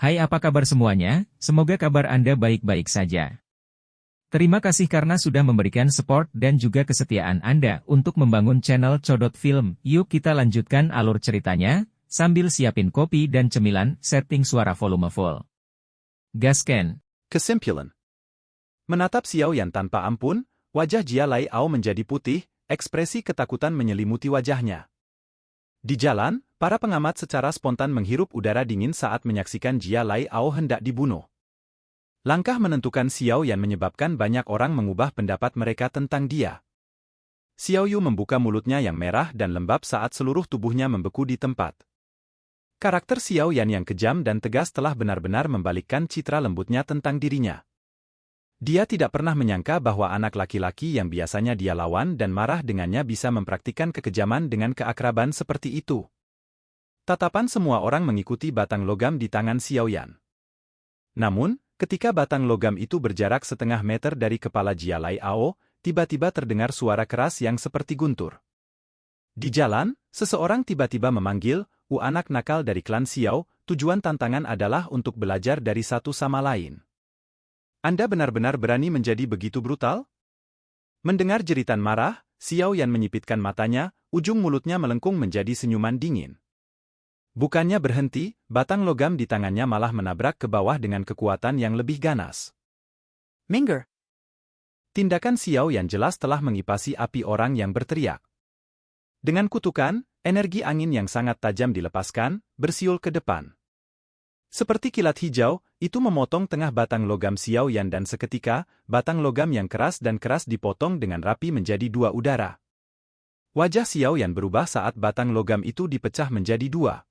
Hai, apa kabar semuanya? Semoga kabar Anda baik-baik saja. Terima kasih karena sudah memberikan support dan juga kesetiaan Anda untuk membangun channel Codot Film. Yuk kita lanjutkan alur ceritanya, sambil siapin kopi dan cemilan, setting suara volume full. Gasken. Kesimpulan. Menatap Xiao Yan tanpa ampun, wajah Jia Lai Ao menjadi putih, ekspresi ketakutan menyelimuti wajahnya. Di jalan, para pengamat secara spontan menghirup udara dingin saat menyaksikan Jia Lai Ao hendak dibunuh. Langkah menentukan Xiao Yan menyebabkan banyak orang mengubah pendapat mereka tentang dia. Xiao Yu membuka mulutnya yang merah dan lembab saat seluruh tubuhnya membeku di tempat. Karakter Xiao Yan yang kejam dan tegas telah benar-benar membalikkan citra lembutnya tentang dirinya. Dia tidak pernah menyangka bahwa anak laki-laki yang biasanya dia lawan dan marah dengannya bisa mempraktikkan kekejaman dengan keakraban seperti itu. Tatapan semua orang mengikuti batang logam di tangan Xiao Yan. Namun, ketika batang logam itu berjarak setengah meter dari kepala Jia Lai Ao, tiba-tiba terdengar suara keras yang seperti guntur. Di jalan, seseorang tiba-tiba memanggil, anak nakal dari klan Xiao, tujuan tantangan adalah untuk belajar dari satu sama lain. Anda benar-benar berani menjadi begitu brutal? Mendengar jeritan marah, Xiao Yan menyipitkan matanya, ujung mulutnya melengkung menjadi senyuman dingin. Bukannya berhenti, batang logam di tangannya malah menabrak ke bawah dengan kekuatan yang lebih ganas. Minggir! Tindakan Xiao Yan jelas telah mengipasi api orang yang berteriak. Dengan kutukan, energi angin yang sangat tajam dilepaskan, bersiul ke depan. Seperti kilat hijau, itu memotong tengah batang logam Xiao Yan dan seketika, batang logam yang keras dan keras dipotong dengan rapi menjadi dua udara. Wajah Xiao Yan berubah saat batang logam itu dipecah menjadi dua.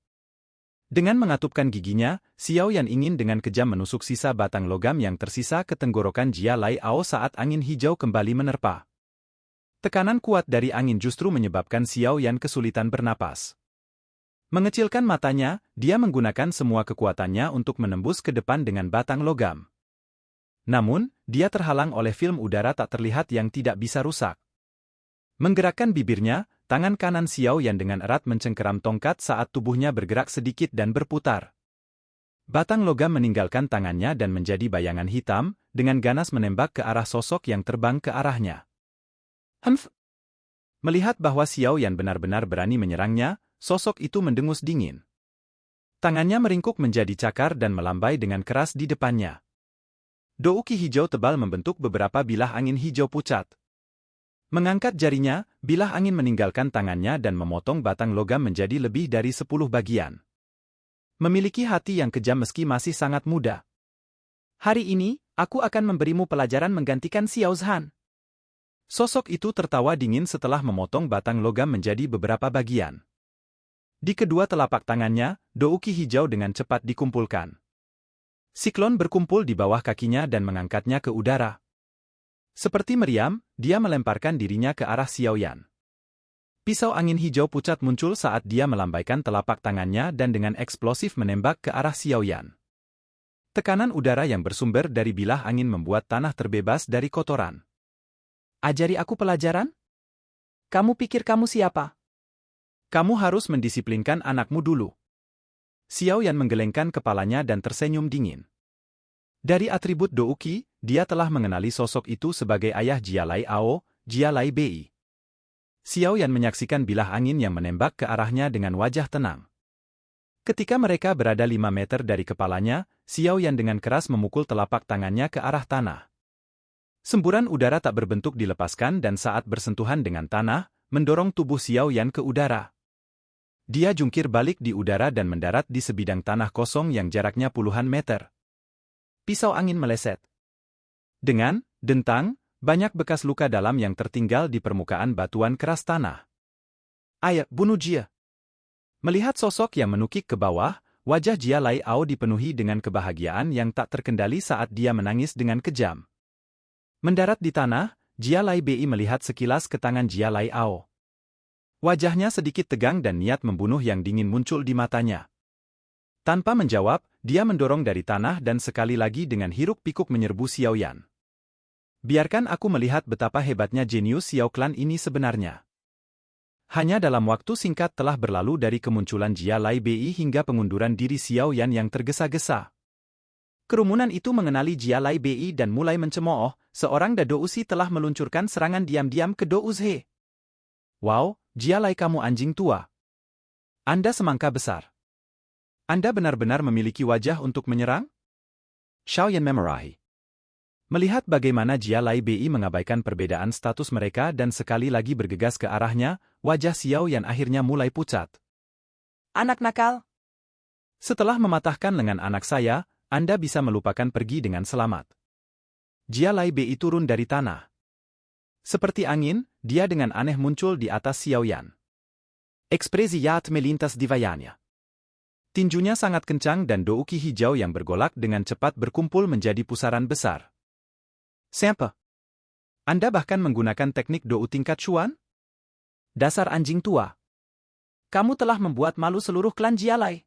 Dengan mengatupkan giginya, Xiao Yan ingin dengan kejam menusuk sisa batang logam yang tersisa ke tenggorokan Jia Lai Ao saat angin hijau kembali menerpa. Tekanan kuat dari angin justru menyebabkan Xiao Yan kesulitan bernapas. Mengecilkan matanya, dia menggunakan semua kekuatannya untuk menembus ke depan dengan batang logam. Namun, dia terhalang oleh film udara tak terlihat yang tidak bisa rusak. Menggerakkan bibirnya, tangan kanan Xiao Yan dengan erat mencengkeram tongkat saat tubuhnya bergerak sedikit dan berputar. Batang logam meninggalkan tangannya dan menjadi bayangan hitam, dengan ganas menembak ke arah sosok yang terbang ke arahnya. Humph! Melihat bahwa Xiao Yan benar-benar berani menyerangnya, sosok itu mendengus dingin. Tangannya meringkuk menjadi cakar dan melambai dengan keras di depannya. Douki hijau tebal membentuk beberapa bilah angin hijau pucat. Mengangkat jarinya, bilah angin meninggalkan tangannya dan memotong batang logam menjadi lebih dari 10 bagian. Memiliki hati yang kejam meski masih sangat muda. Hari ini, aku akan memberimu pelajaran menggantikan Xiao Zhan. Sosok itu tertawa dingin setelah memotong batang logam menjadi beberapa bagian. Di kedua telapak tangannya, douki hijau dengan cepat dikumpulkan. Siklon berkumpul di bawah kakinya dan mengangkatnya ke udara. Seperti meriam, dia melemparkan dirinya ke arah Xiao Yan. Pisau angin hijau pucat muncul saat dia melambaikan telapak tangannya dan dengan eksplosif menembak ke arah Xiao Yan. Tekanan udara yang bersumber dari bilah angin membuat tanah terbebas dari kotoran. Ajari aku pelajaran? Kamu pikir kamu siapa? Kamu harus mendisiplinkan anakmu dulu. Xiao Yan menggelengkan kepalanya dan tersenyum dingin. Dari atribut douki, dia telah mengenali sosok itu sebagai ayah Jia Lai Ao, Jia Lai Bei. Xiao Yan menyaksikan bilah angin yang menembak ke arahnya dengan wajah tenang. Ketika mereka berada 5 meter dari kepalanya, Xiao Yan dengan keras memukul telapak tangannya ke arah tanah. Semburan udara tak berbentuk dilepaskan dan saat bersentuhan dengan tanah, mendorong tubuh Xiao Yan ke udara. Dia jungkir balik di udara dan mendarat di sebidang tanah kosong yang jaraknya puluhan meter. Pisau angin meleset. Dengan dentang, banyak bekas luka dalam yang tertinggal di permukaan batuan keras tanah. Ayo, bunuh Jia. Melihat sosok yang menukik ke bawah, wajah Jia Lai Ao dipenuhi dengan kebahagiaan yang tak terkendali saat dia menangis dengan kejam. Mendarat di tanah, Jia Lai Bei melihat sekilas ke tangan Jia Lai Ao. Wajahnya sedikit tegang dan niat membunuh yang dingin muncul di matanya. Tanpa menjawab, dia mendorong dari tanah dan sekali lagi dengan hiruk-pikuk menyerbu Xiao Yan. Biarkan aku melihat betapa hebatnya jenius Xiao Clan ini sebenarnya. Hanya dalam waktu singkat telah berlalu dari kemunculan Jia Lai Bei hingga pengunduran diri Xiao Yan yang tergesa-gesa. Kerumunan itu mengenali Jia Lai Bei dan mulai mencemooh, seorang Dadousi telah meluncurkan serangan diam-diam ke Douzhe. Wow, Jia Lai kamu anjing tua. Anda semangka besar. Anda benar-benar memiliki wajah untuk menyerang? Xiaoyan memarahi. Melihat bagaimana Jia Lai Bei mengabaikan perbedaan status mereka dan sekali lagi bergegas ke arahnya, wajah Xiaoyan akhirnya mulai pucat. Anak nakal. Setelah mematahkan lengan anak saya, Anda bisa melupakan pergi dengan selamat. Jia Lai Bei turun dari tanah. Seperti angin, dia dengan aneh muncul di atas Xiaoyan. Ekspresi Yat melintas di wajahnya. Tinjunya sangat kencang dan douki hijau yang bergolak dengan cepat berkumpul menjadi pusaran besar. Siapa? Anda bahkan menggunakan teknik dou tingkat Chuan? Dasar anjing tua. Kamu telah membuat malu seluruh klan Jia Lai.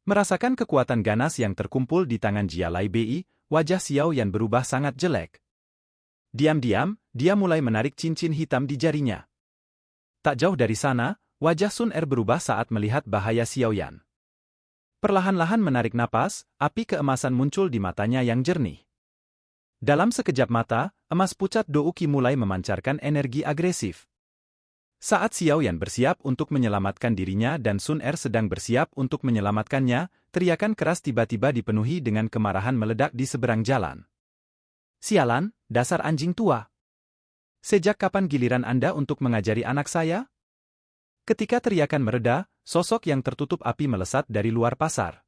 Merasakan kekuatan ganas yang terkumpul di tangan Jia Lai Bei, wajah Xiaoyan berubah sangat jelek. Diam-diam, dia mulai menarik cincin hitam di jarinya. Tak jauh dari sana, wajah Sun Er berubah saat melihat bahaya Xiaoyan. Perlahan-lahan menarik napas, api keemasan muncul di matanya yang jernih. Dalam sekejap mata, emas pucat Douki mulai memancarkan energi agresif. Saat Xiaoyan bersiap untuk menyelamatkan dirinya dan Sun Er sedang bersiap untuk menyelamatkannya, teriakan keras tiba-tiba dipenuhi dengan kemarahan meledak di seberang jalan. Sialan, dasar anjing tua. Sejak kapan giliran Anda untuk mengajari anak saya? Ketika teriakan mereda, sosok yang tertutup api melesat dari luar pasar.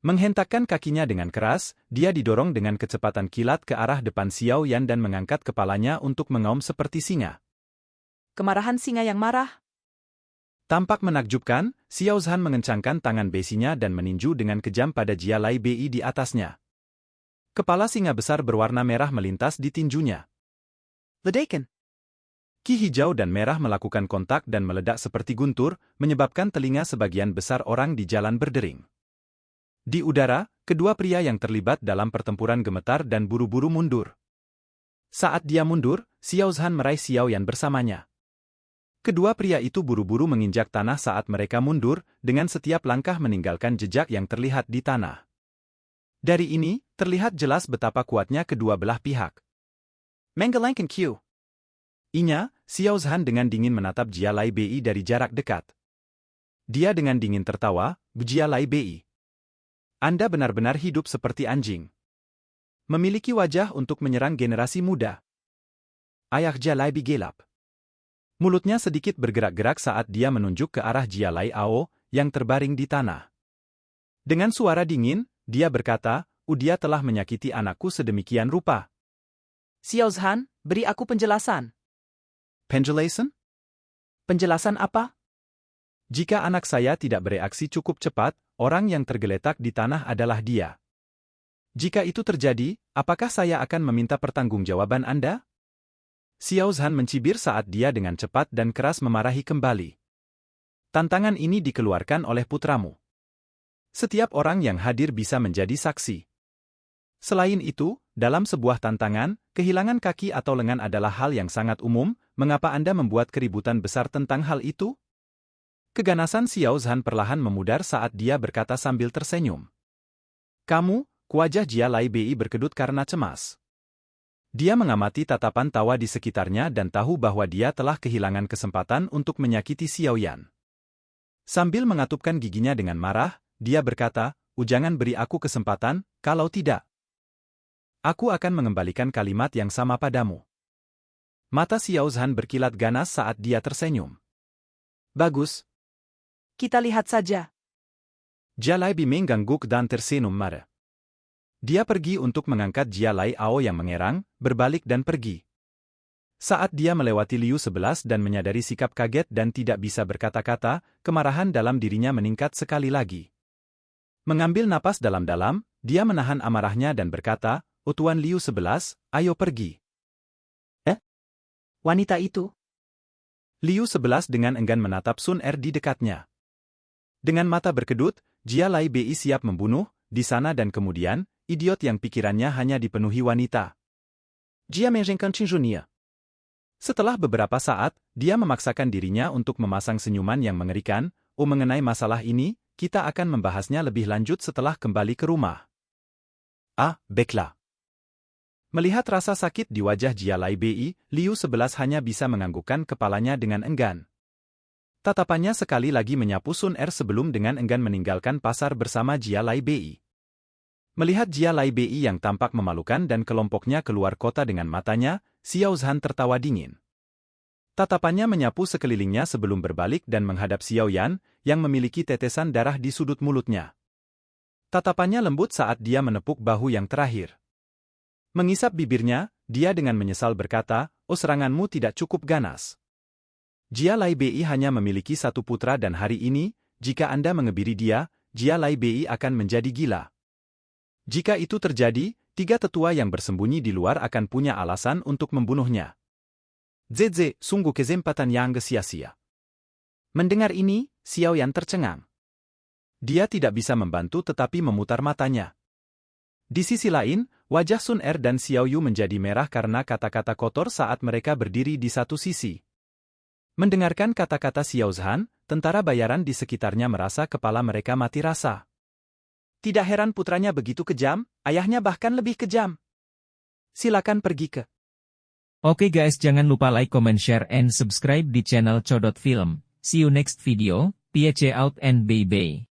Menghentakkan kakinya dengan keras, dia didorong dengan kecepatan kilat ke arah depan Xiaoyan dan mengangkat kepalanya untuk mengaum seperti singa. Kemarahan singa yang marah. Tampak menakjubkan, Xiao Zhan mengencangkan tangan besinya dan meninju dengan kejam pada Jia Lai Bei di atasnya. Kepala singa besar berwarna merah melintas di tinjunya. Ledakan. Ki hijau dan merah melakukan kontak dan meledak seperti guntur, menyebabkan telinga sebagian besar orang di jalan berdering. Di udara, kedua pria yang terlibat dalam pertempuran gemetar dan buru-buru mundur. Saat dia mundur, Xiao Zhan meraih Xiaoyan bersamanya. Kedua pria itu buru-buru menginjak tanah saat mereka mundur, dengan setiap langkah meninggalkan jejak yang terlihat di tanah. Dari ini, terlihat jelas betapa kuatnya kedua belah pihak. Mengelangkan Q. Inya, Xiao Zhan dengan dingin menatap Jia Lai Bei dari jarak dekat. Dia dengan dingin tertawa, Jia Lai Bei. Anda benar-benar hidup seperti anjing. Memiliki wajah untuk menyerang generasi muda. Ayah Jia Lai Bei gelap. Mulutnya sedikit bergerak-gerak saat dia menunjuk ke arah Jia Lai Ao, yang terbaring di tanah. Dengan suara dingin, dia berkata, dia telah menyakiti anakku sedemikian rupa. Xiao Zhan, beri aku penjelasan. Penjelasan? Penjelasan apa? Jika anak saya tidak bereaksi cukup cepat, orang yang tergeletak di tanah adalah dia. Jika itu terjadi, apakah saya akan meminta pertanggungjawaban Anda? Xiao Zhan mencibir saat dia dengan cepat dan keras memarahi kembali. Tantangan ini dikeluarkan oleh putramu. Setiap orang yang hadir bisa menjadi saksi. Selain itu, dalam sebuah tantangan, kehilangan kaki atau lengan adalah hal yang sangat umum. Mengapa Anda membuat keributan besar tentang hal itu? Keganasan Xiao Zhan perlahan memudar saat dia berkata sambil tersenyum. Kamu, wajah Jia Lai Bei berkedut karena cemas. Dia mengamati tatapan tawa di sekitarnya dan tahu bahwa dia telah kehilangan kesempatan untuk menyakiti Xiaoyan. Sambil mengatupkan giginya dengan marah, dia berkata, jangan beri aku kesempatan, kalau tidak. Aku akan mengembalikan kalimat yang sama padamu. Mata Xiao Zhan berkilat ganas saat dia tersenyum. Bagus. Kita lihat saja. Jia Lai Bei mengangguk dan tersenyum marah. Dia pergi untuk mengangkat Jia Lai Ao yang mengerang, berbalik dan pergi. Saat dia melewati Liu 11 dan menyadari sikap kaget dan tidak bisa berkata-kata, kemarahan dalam dirinya meningkat sekali lagi. Mengambil napas dalam-dalam, dia menahan amarahnya dan berkata, Tuan Liu 11, ayo pergi. Wanita itu? Liu 11 dengan enggan menatap Sun Er di dekatnya. Dengan mata berkedut, Jia Lai Bei siap membunuh, di sana dan kemudian, idiot yang pikirannya hanya dipenuhi wanita. Jia menjengkan Cinjunia. Setelah beberapa saat, dia memaksakan dirinya untuk memasang senyuman yang mengerikan. Mengenai masalah ini, kita akan membahasnya lebih lanjut setelah kembali ke rumah. Ah, baiklah. Melihat rasa sakit di wajah Jia Lai Bei, Liu 11 hanya bisa menganggukkan kepalanya dengan enggan. Tatapannya sekali lagi menyapu Sun Er sebelum dengan enggan meninggalkan pasar bersama Jia Lai Bei. Melihat Jia Lai Bei yang tampak memalukan dan kelompoknya keluar kota dengan matanya, Xiao Zhan tertawa dingin. Tatapannya menyapu sekelilingnya sebelum berbalik dan menghadap Xiao Yan, yang memiliki tetesan darah di sudut mulutnya. Tatapannya lembut saat dia menepuk bahu yang terakhir. Mengisap bibirnya, dia dengan menyesal berkata, "Oh, seranganmu tidak cukup ganas. Jia Lai Bei hanya memiliki satu putra dan hari ini, jika Anda mengebiri dia, Jia Lai Bei akan menjadi gila. Jika itu terjadi, 3 tetua yang bersembunyi di luar akan punya alasan untuk membunuhnya." Zeze, sungguh kesempatan yang sia-sia. Mendengar ini, Xiao Yan tercengang. Dia tidak bisa membantu tetapi memutar matanya. Di sisi lain, wajah Sun Er dan Xiao Yu menjadi merah karena kata-kata kotor saat mereka berdiri di satu sisi. Mendengarkan kata-kata Xiao Zhan, tentara bayaran di sekitarnya merasa kepala mereka mati rasa. Tidak heran putranya begitu kejam, ayahnya bahkan lebih kejam. Silakan pergi ke. Oke guys, jangan lupa like, comment, share, and subscribe di channel Codot Film. See you next video, peace out and bye-bye.